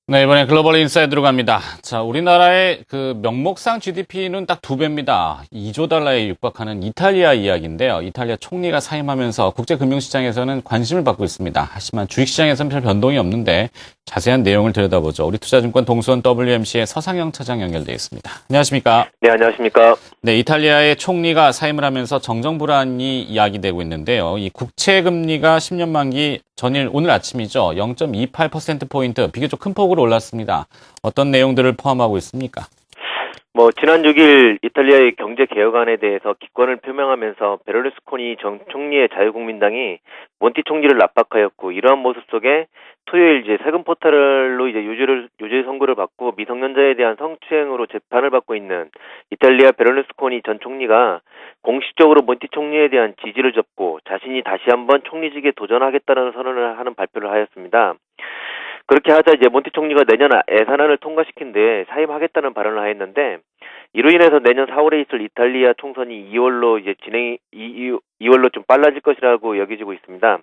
네, 이번에 글로벌 인사이드로 갑니다. 자, 우리나라의 그 명목상 GDP는 딱 2배입니다. 2조 달러에 육박하는 이탈리아 이야기인데요. 이탈리아 총리가 사임하면서 국제금융시장에서는 관심을 받고 있습니다. 하지만 주식시장에서는 별 변동이 없는데 자세한 내용을 들여다보죠. 우리 투자증권 동수원 WMC의 서상영 차장 연결되어 있습니다. 안녕하십니까? 네, 안녕하십니까. 네, 이탈리아의 총리가 사임을 하면서 정정 불안이 이야기되고 있는데요. 이 국채 금리가 10년 만기 전일 오늘 아침이죠. 0.28%포인트 비교적 큰 폭으로 올랐습니다. 어떤 내용들을 포함하고 있습니까? 지난 6일 이탈리아의 경제 개혁안에 대해서 기권을 표명하면서 베를루스코니 전 총리의 자유국민당이 몬티 총리를 압박하였고, 이러한 모습 속에 토요일 세금 포탈로 유죄 선고를 받고 미성년자에 대한 성추행으로 재판을 받고 있는 이탈리아 베를루스코니 전 총리가 공식적으로 몬티 총리에 대한 지지를 접고 자신이 다시 한번 총리직에 도전하겠다는 선언을 하는 발표를 하였습니다. 그렇게 하자 몬티 총리가 내년 예산안을 통과시킨 뒤에 사임하겠다는 발언을 하였는데, 이로 인해서 내년 4월에 있을 이탈리아 총선이 2월로 좀 빨라질 것이라고 여겨지고 있습니다.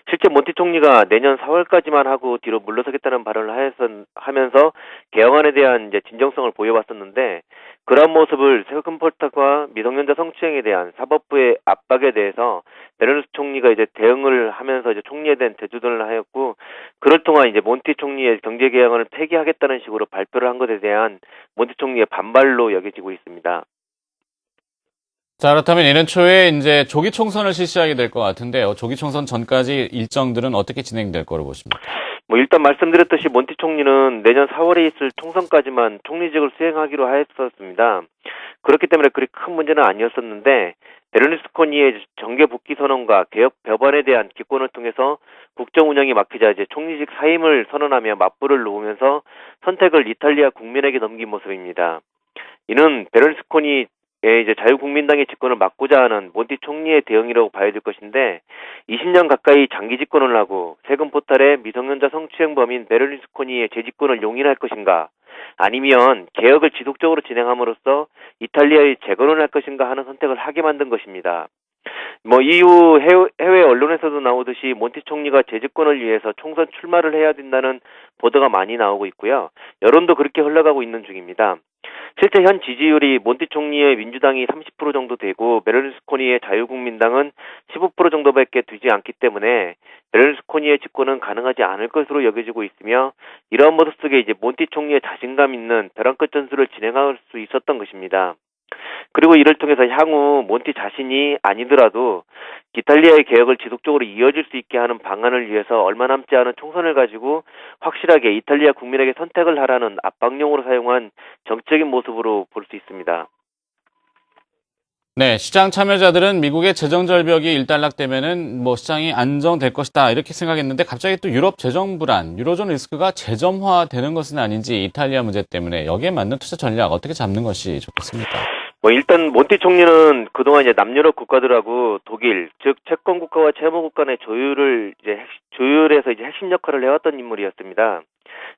실제 몬티 총리가 내년 4월까지만 하고 뒤로 물러서겠다는 발언을 하면서 개혁안에 대한 진정성을 보여왔었는데, 그러한 모습을 세금 폴탁과 미성년자 성추행에 대한 사법부의 압박에 대해서 베르누스 총리가 대응을 하면서 총리에 대한 대조전을 하였고, 그를 통한 몬티 총리의 경제 개혁안을 폐기하겠다는 식으로 발표를 한 것에 대한 몬티 총리의 반발로 여겨지고 있습니다. 자, 그렇다면 내년 초에 이제 조기 총선을 실시하게 될 것 같은데요. 조기 총선 전까지 일정들은 어떻게 진행될 거로 보십니까? 일단 말씀드렸듯이 몬티 총리는 내년 4월에 있을 총선까지만 총리직을 수행하기로 하였었습니다. 그렇기 때문에 그리 큰 문제는 아니었었는데, 베를루스코니의 정계 복귀 선언과 개혁 법안에 대한 기권을 통해서 국정 운영이 막히자 총리직 사임을 선언하며 맞불을 놓으면서 선택을 이탈리아 국민에게 넘긴 모습입니다. 이는 베를루스코니의 자유국민당의 집권을 막고자 하는 몬티 총리의 대응이라고 봐야 될 것인데, 20년 가까이 장기 집권을 하고 세금 포탈의 미성년자 성추행 범인 베를루스코니의 재집권을 용인할 것인가, 아니면 개혁을 지속적으로 진행함으로써 이탈리아의 재건을 할 것인가 하는 선택을 하게 만든 것입니다. 이후 해외 언론에서도 나오듯이 몬티 총리가 재집권을 위해서 총선 출마를 해야 된다는 보도가 많이 나오고 있고요. 여론도 그렇게 흘러가고 있는 중입니다. 실제 현 지지율이 몬티 총리의 민주당이 30% 정도 되고 베를루스코니의 자유국민당은 15% 정도밖에 되지 않기 때문에 베를루스코니의 집권은 가능하지 않을 것으로 여겨지고 있으며, 이러한 모습 속에 몬티 총리의 자신감 있는 벼랑 끝 전술을 진행할 수 있었던 것입니다. 그리고 이를 통해서 향후 몬티 자신이 아니더라도 이탈리아의 개혁을 지속적으로 이어질 수 있게 하는 방안을 위해서 얼마 남지 않은 총선을 가지고 확실하게 이탈리아 국민에게 선택을 하라는 압박용으로 사용한 정치적인 모습으로 볼 수 있습니다. 네, 시장 참여자들은 미국의 재정 절벽이 일단락되면은 시장이 안정될 것이다 이렇게 생각했는데 갑자기 또 유럽 재정 불안, 유로존 리스크가 재점화되는 것은 아닌지 이탈리아 문제 때문에 여기에 맞는 투자 전략 어떻게 잡는 것이 좋겠습니까? 일단 몬티 총리는 그동안 남유럽 국가들하고 독일, 즉 채권 국가와 채무 국가 의 조율에서 핵심 역할을 해왔던 인물이었습니다.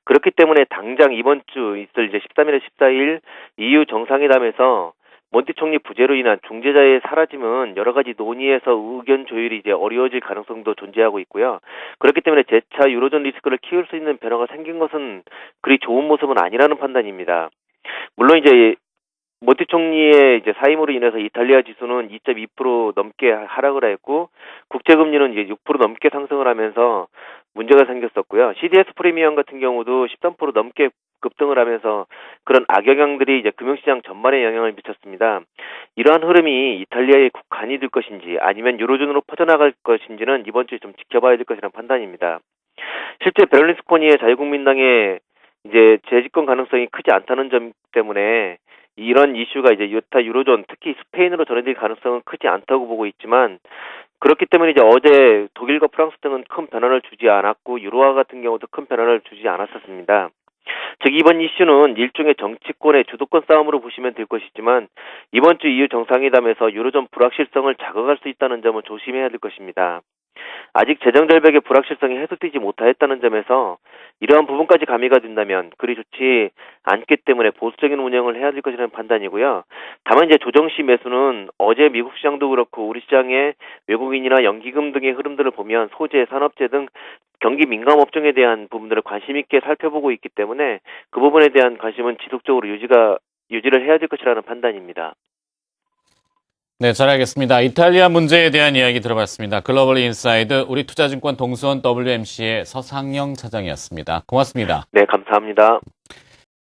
그렇기 때문에 당장 이번 주 있을 13일에 14일 EU 정상회담에서 몬티 총리 부재로 인한 중재자의 사라짐은 여러 가지 논의에서 의견 조율이 어려워질 가능성도 존재하고 있고요. 그렇기 때문에 재차 유로존 리스크를 키울 수 있는 변화가 생긴 것은 그리 좋은 모습은 아니라는 판단입니다. 물론 몬티 총리의 사임으로 인해서 이탈리아 지수는 2.2% 넘게 하락을 했고, 국채금리는 6% 넘게 상승을 하면서 문제가 생겼었고요. CDS 프리미엄 같은 경우도 13% 넘게 급등을 하면서 그런 악영향들이 금융시장 전반에 영향을 미쳤습니다. 이러한 흐름이 이탈리아의 국한이 될 것인지 아니면 유로존으로 퍼져나갈 것인지는 이번 주에 좀 지켜봐야 될 것이라는 판단입니다. 실제 베를루스코니의 자유국민당의 재집권 가능성이 크지 않다는 점 때문에 이런 이슈가 유로존, 특히 스페인으로 전해질 가능성은 크지 않다고 보고 있지만, 그렇기 때문에 어제 독일과 프랑스 등은 큰 변화를 주지 않았고, 유로화 같은 경우도 큰 변화를 주지 않았었습니다. 즉 이번 이슈는 일종의 정치권의 주도권 싸움으로 보시면 될 것이지만, 이번 주 EU 정상회담에서 유로존 불확실성을 자극할 수 있다는 점은 조심해야 될 것입니다. 아직 재정 절벽의 불확실성이 해소되지 못하였다는 점에서 이러한 부분까지 가미가 된다면 그리 좋지 않기 때문에 보수적인 운영을 해야 될 것이라는 판단이고요. 다만 조정시 매수는 어제 미국 시장도 그렇고 우리 시장의 외국인이나 연기금 등의 흐름들을 보면 소재, 산업재 등 경기 민감 업종에 대한 부분들을 관심 있게 살펴보고 있기 때문에 그 부분에 대한 관심은 지속적으로 유지를 해야 될 것이라는 판단입니다. 네, 잘 알겠습니다. 이탈리아 문제에 대한 이야기 들어봤습니다. 글로벌 인사이드 우리 투자증권 동수원 WMC의 서상영 차장이었습니다. 고맙습니다. 네, 감사합니다.